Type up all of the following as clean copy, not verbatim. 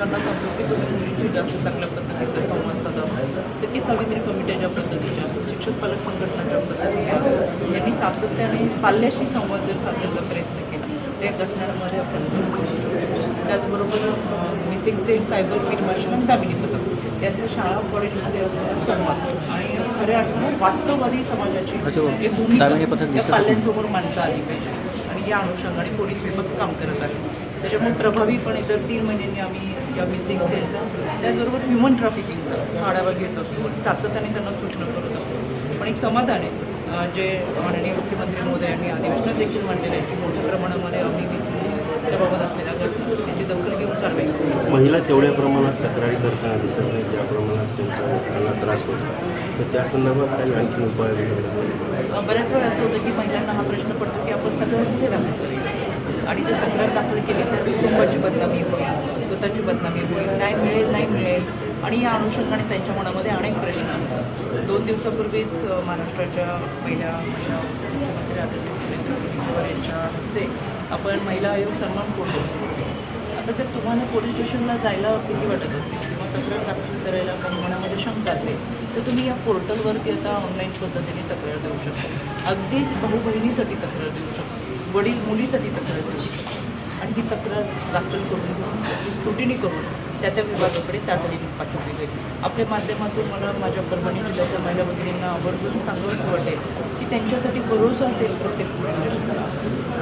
शिक्षकांना सांगतो की तुम्ही मुलींची जास्त चांगल्या पद्धतीचा संवाद साधावा, जसं की सावित्री कमिट्या ज्या पद्धतीच्या, शिक्षक पालक संघटनाच्या पद्धतीच्या यांनी सातत्याने पाल्याशी संवाद जर साधण्याचा प्रयत्न केला त्या घटनांमध्ये आपण भर करू शकतो. त्याचबरोबर missing cell, cyber kit marshal आणि दामिनी पथक यांचं शाळा कॉलेजमध्ये असलेला संवाद आणि खऱ्या अर्थानं वास्तववादी समाजाची जी भूमिका या पाल्यांसमोर मांडता आली पाहिजे आणि या अनुषंगाने पोलीस विभाग काम करत आहे. त्याच्यामुळे प्रभावीपणे दर 3 महिन्यांनी आम्ही या मिसिंग सेलचा त्याचबरोबर ह्युमन ट्रॅफिकिंगचा आढावा घेत असतो आणि सातत्याने त्यांना सूचना करत असतो. पण एक समाधान आहे जे माननीय मुख्यमंत्री महोदयांनी अधिवेशनात देखील मांडलेलं आहे की मोठ्या प्रमाणामध्ये आम्ही मिसिंगच्या बाबत असलेल्या घटना त्याची दखल घेऊन कारवाई करू. महिला तेवढ्या प्रमाणात तक्रारी करताना दिसत नाही ज्या प्रमाणात त्यांना त्रास होतो, तर त्या संदर्भात काही आणखी उपाय बऱ्याच वेळा असं होतं की महिलांना हा प्रश्न पडतो की आपण तक्रार कुठे दाखल करूया आणि जर तक्रार दाखल केली तर कुटुंबाची बदनामी होईल, स्वतःची बदनामी होईल, न्याय मिळेल नाही मिळेल आणि या अनुषंगाने त्यांच्या मनामध्ये अनेक प्रश्न असतात. 2 दिवसापूर्वीच महाराष्ट्राच्या पहिल्या मुख्यमंत्री आदरणीय सुरेंद्र पवार यांच्या हस्ते आपण महिला आयोग सन्मान पोर्टल सुरू केलं. आता जर तुम्हाला पोलीस स्टेशनला जायला किती वाटत असेल किंवा तक्रार दाखल करायला काही मनामध्ये शंका असेल तर तुम्ही या पोर्टलवरती आता ऑनलाईन पद्धतीने तक्रार देऊ शकता. अगदीच भाऊ बहिणीसाठी तक्रार देऊ शकता, वडील मुलीसाठी तक्रार देऊ शकता आणि ही तक्रार दाखल करून घेऊन त्याची स्क्रुटिनी करून त्या विभागाकडे तातडीने पाठवली जाईल. आपल्या माध्यमातून मला माझ्या परभणी जिल्ह्याच्या महिला भगिनींना आवर्जून सांगावंसं वाटेल की त्यांच्यासाठी भरोसा असेल प्रत्येक पोलीस स्टेशनला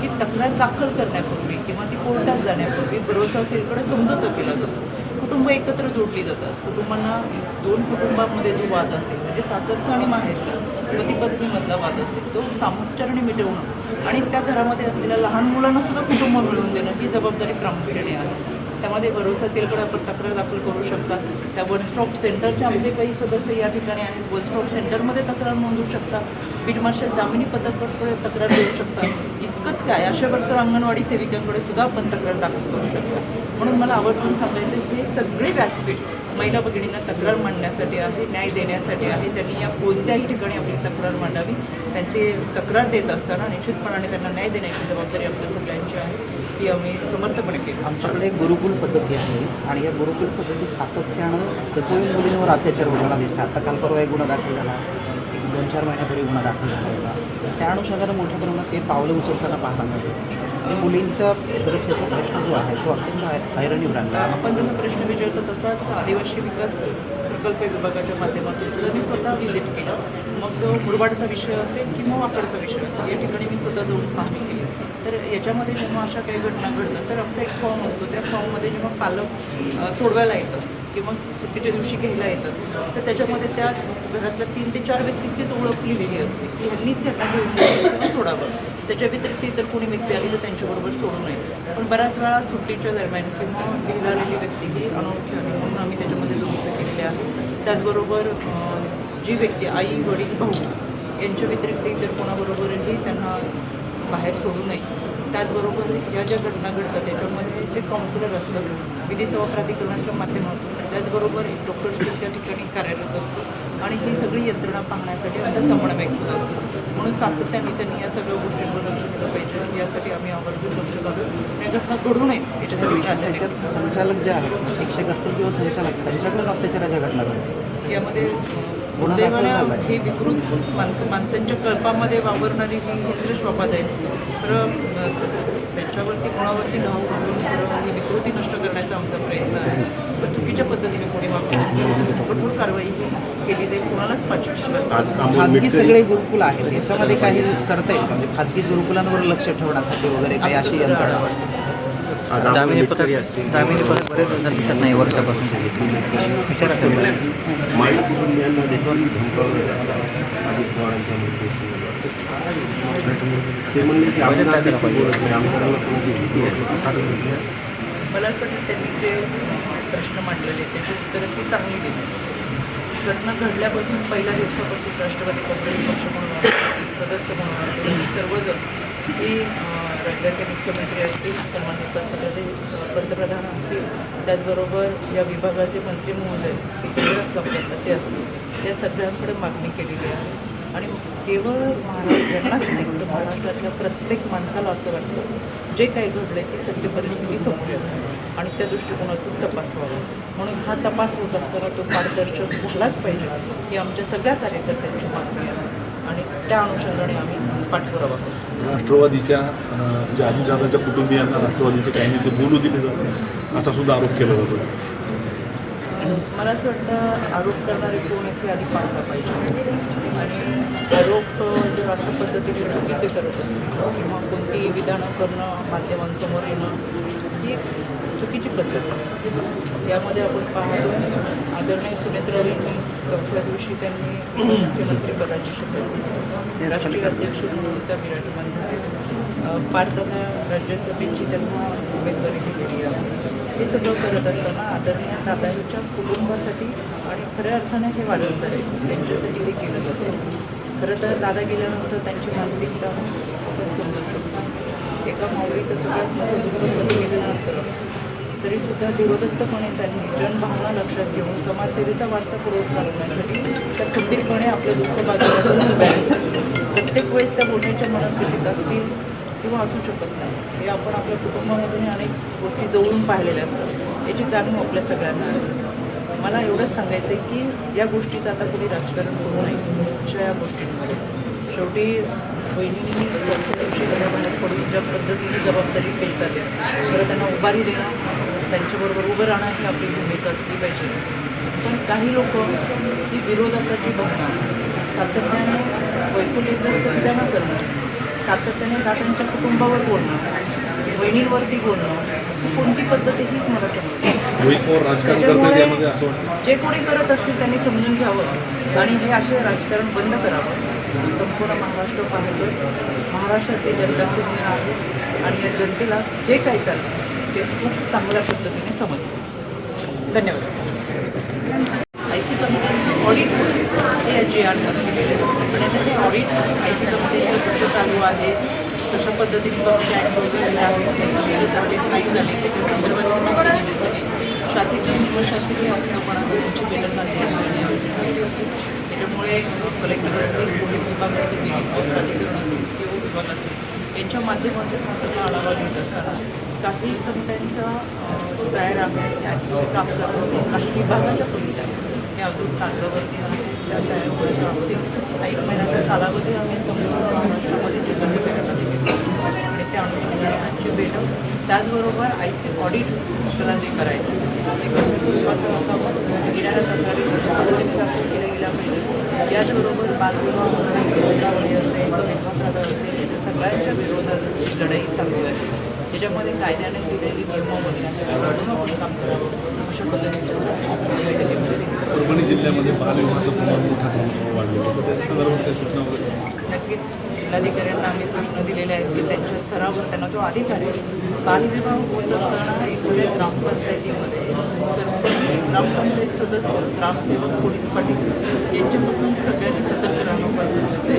की तक्रार दाखल करण्यापूर्वी किंवा ती कोर्टात जाण्यापूर्वी भरोसा असेलकडे समजोता केला जातो. कुटुंब एकत्र जोडली जातात. कुटुंबांना 2 कुटुंबामध्ये जो वाद असेल म्हणजे सासरचा आणि माहेरचा पती पत्नीमधला वाद असेल तो सामोपचाराने मिटवणं आणि त्या घरामध्ये असलेल्या लहान मुलांना सुद्धा कुटुंब मिळवून देणं ही जबाबदारी प्रामुख्याने आहे. त्यामध्ये भरोसा सेलकडे आपण तक्रार दाखल करू शकता. त्या वन स्टॉप सेंटरचे आमचे काही सदस्य या ठिकाणी आहेत, वन स्टॉप सेंटरमध्ये तक्रार नोंदवू शकता. बीट मार्शल दामिनी पथकाकडे तक्रार देऊ शकता. इतकंच काय, आशा वर्कर अंगणवाडी सेविकांकडे सुद्धा आपण तक्रार दाखल करू शकता. म्हणून मला आवर्जून सांगायचं की हे सगळे व्यासपीठ महिला भगिनींना तक्रार मांडण्यासाठी आहे, न्याय देण्यासाठी आहे. त्यांनी या कोणत्याही ठिकाणी आपली तक्रार मांडावी. त्यांची तक्रार देत असताना निश्चितपणाने त्यांना न्याय देण्याची जबाबदारी आपल्या सगळ्यांची आहे, ती आम्ही समर्थपणे केली. आमच्याकडे एक गुरुकुल पद्धती आहे आणि या गुरुकुल पद्धतीत सातत्यानं सगळ्या मुलींवर अत्याचार होताना दिसतात. आता काल परवा एक गुन्हा दाखल झाला, एक 2-4 महिन्यापूर्वी गुन्हा दाखल झाला होता. त्या अनुषंगाने मोठ्या प्रमाणात ते पावलं उचलताना पाहता मिळते. मुलींच्या सुरक्षेचा प्रश्न जो आहे तो अत्यंत ऐरणीवर आणला. आपण जसा प्रश्न विचारतो तसाच आदिवासी विकास प्रकल्प विभागाच्या माध्यमातून सुद्धा मी स्वतः व्हिजिट केलं. मग तो मुरबाडचा विषय असेल किंवा वाकडचा विषय असेल या ठिकाणी मी स्वतः जाऊन पाहणी केली. तर याच्यामध्ये जेव्हा अशा काही घटना घडतात तर आमचा एक फॉर्म असतो. त्या फॉर्ममध्ये जेव्हा पालक सोडवायला येतात किंवा सुट्टीच्या दिवशी घ्यायला येतात तर त्याच्यामध्ये त्या घरातल्या 3 ते 4 व्यक्तींचीच ओळख लिहिलेली असते की ह्यांनीच यांना घेऊन सोडावं. त्याच्या व्यतिरिक्त इतर कोणी व्यक्ती आली तर त्यांच्याबरोबर सोडू नये. पण बऱ्याच वेळा सुट्टीच्या दरम्यान किंवा घ्यायला आलेली व्यक्ती ही अनोळखी आहे म्हणून आम्ही त्याच्यामध्ये दुरुस्त केलेले आहे. त्याचबरोबर जी व्यक्ती आई वडील भाऊ यांच्या व्यतिरिक्त इतर कोणाबरोबरही त्यांना बाहेर सोडू नये. त्याचबरोबर या ज्या घटना घडतात त्याच्यामध्ये जे काउन्सिलर असतात विधी सेवा प्राधिकरणाच्या माध्यमातून त्याचबरोबर एक डॉक्टर त्या ठिकाणी कार्यरत असतो आणि ही सगळी यंत्रणा पाहण्यासाठी आमचा समन्वयकसुद्धा असतो. म्हणून सातत्याने त्यांनी या सगळ्या गोष्टींवर लक्ष दिलं पाहिजे. यासाठी आम्ही आवर्जून लक्ष घालून या घटना घडू नयेत याच्यासाठी त्याच्यात संचालक जे आहेत शिक्षक असतील किंवा संचालक त्यांच्याकडे अत्याचाराच्या घटना घडतात. यामध्ये दुर्दैवानं ही विकृत माणसांच्या कल्पामध्ये वावरणारी ही हिंद्र श्वापाद आहेत. तर त्याच्यावरती कोणावरती घाव घालून ही विकृती नष्ट करण्याचा आमचा प्रयत्न आहे. पण चुकीच्या पद्धतीने कोणी वापरत कठोर कारवाई केली जाईल. कोणालाच पाठवू. खाजगी सगळे गुरुकुल आहेत याच्यामध्ये काही करता येईल का? म्हणजे खाजगी गुरुकुलांवर लक्ष ठेवण्यासाठी वगैरे काही अशी यंत्रणा दामिनी पथक बरेच दिवसात दिसत नाही वर्षापासून. माई कुटुंबियांना देखील धमकावलं जातं अजित पवारांच्या मृत्यूसंदर्भात. ते म्हणले की आमदार देखील बोलत नाही, आमदारांना कोणाची भीती आहे. मला असं वाटतं त्यांनी जे प्रश्न मांडलेले त्याची उत्तरं ती चांगली दिली. घटना घडल्यापासून पहिल्या दिवसापासून राष्ट्रवादी काँग्रेस पक्ष म्हणून असेल, सदस्य म्हणून असेल, ही सर्वजण ही राज्याचे मुख्यमंत्री असतील, सन्माननीय पंतप्रधान असतील, त्याचबरोबर या विभागाचे मंत्री महोदय केंद्रात काम करतात ते असतील, या सगळ्यांकडे मागणी केलेली आहे. आणि केवळ महाराष्ट्रालाच नाही तर महाराष्ट्रातल्या प्रत्येक माणसाला असं वाटतं जे काही घडलं आहे ती सत्य परिस्थिती समोर येते. आणि त्या दृष्टिकोनातून तपास व्हावा. म्हणून हा तपास होत असताना तो पारदर्शक झालाच पाहिजे ही आमच्या सगळ्या कार्यकर्त्यांची मागणी आहे आणि त्या अनुषंगाने आम्ही पाठपुरावा करतो. राष्ट्रवादीच्या ज्या अजितदादांच्या कुटुंबियांना राष्ट्रवादीचे काही नेते बोलू दिले जात नाही असा सुद्धा आरोप केला जातो. मला असं वाटतं आरोप करणारे कोण आहेत हे आधी पाहायला पाहिजे आणि आरोप जर अशा पद्धतीने चुकीचे करत असतील किंवा कोणतीही विधानं करणं माध्यमांसमोर येणं ही एक चुकीची पद्धत आहे. यामध्ये आपण पाहतो आदरणीय सुनेत्राबाईंनी चौथ्या दिवशी त्यांनी मुख्यमंत्रीपदाची शपथ घेतली. राष्ट्रीय अध्यक्ष म्हणून त्या विराजमान झाले. 5 राज्यसभेची त्यांना उमेदवारी दिलेली आहे. हे सगळं करत असताना आदरणीय दादांच्या कुटुंबासाठी आणि खऱ्या अर्थाने हे वाढवणार आहे त्यांच्यासाठी हे केलं जातं. खरं तर दादा गेल्यानंतर त्यांची मानसिकता आपण समजू शकतो. एका माऊलीचं सगळ्यात मोठं दुःख कधी गेल्यानंतर असतं तरीसुद्धा धीरोदत्तपणे त्यांनी जनभावना लक्षात घेऊन समाजसेवेचा वारसा पुरवत चालवण्यासाठी त्या खंबीरपणे आपलं दुःख बाजूला उभ्या आहेत. प्रत्येक वेळेस त्या बोलण्याच्या मनस्थितीत असतील किंवा असू शकत नाही. हे आपण आपल्या कुटुंबामधून अनेक गोष्टी जवळून पाहिलेल्या असतात. याची जाणीव आपल्या सगळ्यांना आहे. मला एवढंच सांगायचं आहे की या गोष्टीचं आता कोणी राजकारण करू नये अशा या गोष्टींमध्ये. शेवटी बहिणींनी प्रत्येक दिवशी घराबाहेर पडून ज्या पद्धतीने जबाबदारी पेलतात खरं त्यांना उभारी देणं त्यांच्याबरोबर उभं राहणं ही आपली भूमिका असली पाहिजे. पण काही लोक ही विरोधाची भावना सातत्याने वैकुल्यग्रस्त विधानं करणं, सातत्याने दादांच्या कुटुंबावर बोलणं, बहिणींवरती बोलणं ही कोणती पद्धत आहे हीच मला समजते. त्याच्यामुळे असं वाटतं जे कोणी करत असतील त्यांनी समजून घ्यावं आणि हे असे राजकारण बंद करावं. संपूर्ण महाराष्ट्र पाहतो. महाराष्ट्रातले जनता शून्य आहे आणि या जनतेला जे काही चालतं ते खूप चांगल्या पद्धतीने समजतं. धन्यवाद. IC कमिटीचं ऑडिट हे या GR मध्ये केलेलं आणि आता ते ऑडिट IC कमिटीचं कसं चालू आहे, कशा पद्धतीने पक्ष ॲक्ट वगैरे आहे, झाले नाही झाले त्याच्या संदर्भात शासकीय किंवा शासकीय आस्थापना त्यांची बेदरकारी झाली होती. त्याच्यामुळे कलेक्टर असतील, पोलीस विभाग असेल, प्राधिकरण असेल, CO विभाग असेल यांच्या माध्यमातून हा सगळा आढावा घेत असताना काही कमिट्यांचा तयार आहे काम करतात, काही विभागाच्या कमिट्या हे अजून कागदावरती आहे. त्या तयार होण्याच्या बाबतीत 1 महिन्याचा कालावधी आम्ही संपूर्ण महाराष्ट्रामध्ये जिल्हाधिकाऱ्यांना दिली आणि त्या अनुषंगाने आजची बैठक त्याचबरोबर IC ऑडिट आपल्याला जे करायचं ते कशा स्वरूपाचं असावं, येणाऱ्या तक्रारी कशा पद्धतीने दाखल केल्या गेल्या पाहिजे, याचबरोबर बालविवाह मुद्रावळी असेल, विभागाला असेल याच्या सगळ्यांच्या विरोधात लढाई चालू आहे. त्याच्यामध्ये कायद्याने दिलेली नियमावली आपण काम करावं अशा पद्धतीच्या परभणी जिल्ह्यामध्ये बालविवाहाचं प्रमाण मोठ्या प्रमाणावर वाढलं होतं. त्याच्या संदर्भात काही सूचना वगैरे नक्कीच जिल्हाधिकाऱ्यांना आम्ही सूचना दिलेल्या आहेत की त्यांच्या स्तरावर त्यांना जो अधिकार आहे बालविवाह होत असताना एखाद्या ग्रामपंचायतीमध्ये सरपंच, ग्रामपंचायत सदस्य, ग्रामसेवक, पोलीस पाटील यांच्यापासून सगळ्यांनी सतर्क राहणं पाहिजे.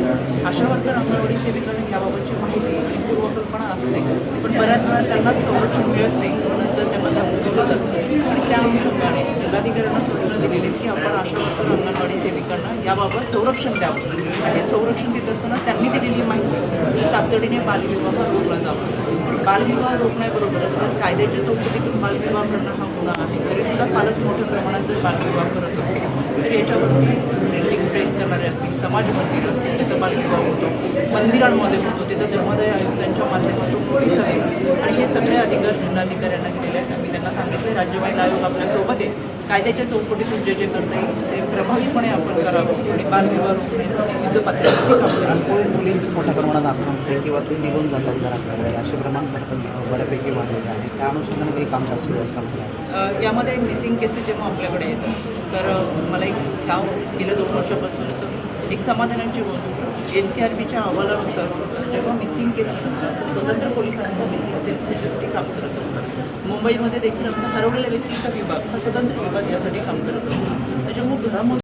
अशावर तर अंगणवाडी सेविकांना याबाबतची माहिती आणि पूर्वकल्पना असते पण बऱ्याच वेळा त्यांना संरक्षण मिळत नाही. नंतर त्यांना धावून दिलं जातं आणि त्या अनुषंगाने जिल्हाधिकाऱ्यांना सूचना दिलेली की आपण अशा वर्षात अंगणवाडी सेविकांना याबाबत संरक्षण द्यावं आणि संरक्षण देत असताना त्यांनी दिलेली माहिती तातडीने बालविवाह रोखला जावा. बालविवाह रोखण्याबरोबरच जर कायद्याच्या चौकटीतून बालविवाह करणं हा गुन्हा आहे तरीसुद्धा पालक मोठ्या प्रमाणात जर बालविवाह करत असतील तर याच्यावरती प्रिंटिंग प्रेस करणारे असतील, समाज मंदिर असतील तिथं बालविवाह होतो, मंदिरांमध्ये होतो तिथं धर्मदाय आयुक्तांच्या माध्यमातून नोटीस आहे आणि हे सगळे अधिकार जिल्हाधिकाऱ्यांना दिलेले आहेत. आम्ही त्यांना सांगितलं राज्य महिला आयोग आपल्यासोबत आहे, कायद्याच्या चौकटीतून जे करता येईल ते प्रभावीपणे आपण करावं आणि बालविवाह रोखण्यासाठी युद्धपातळीवरती काम करावं. अल्पवयीन मुलींची मोठ्या प्रमाणात आत्महत्या किंवा ते निघून जातात घराकडे असे प्रमाण बऱ्यापैकी वाढलेलं आहे. त्या अनुषंगाने काही कामकाज सुरू असतात. यामध्ये मिसिंग केसेस जेव्हा आपल्याकडे येतात तर मला एक गेल्या 2 वर्षापासूनच एक समाधानाची गोष्ट NCRBच्या अहवालानुसार सुद्धा जेव्हा मिसिंग केसेस असतात तर स्वतंत्र पोलिसांचा मिसिंग केसेससाठी काम करत असतात. मुंबईमध्ये देखील आमचा हरवलेल्या व्यक्तीचा विभाग हा स्वतंत्र विभाग यासाठी काम करत असतो. त्याच्यामुळे घरामध्ये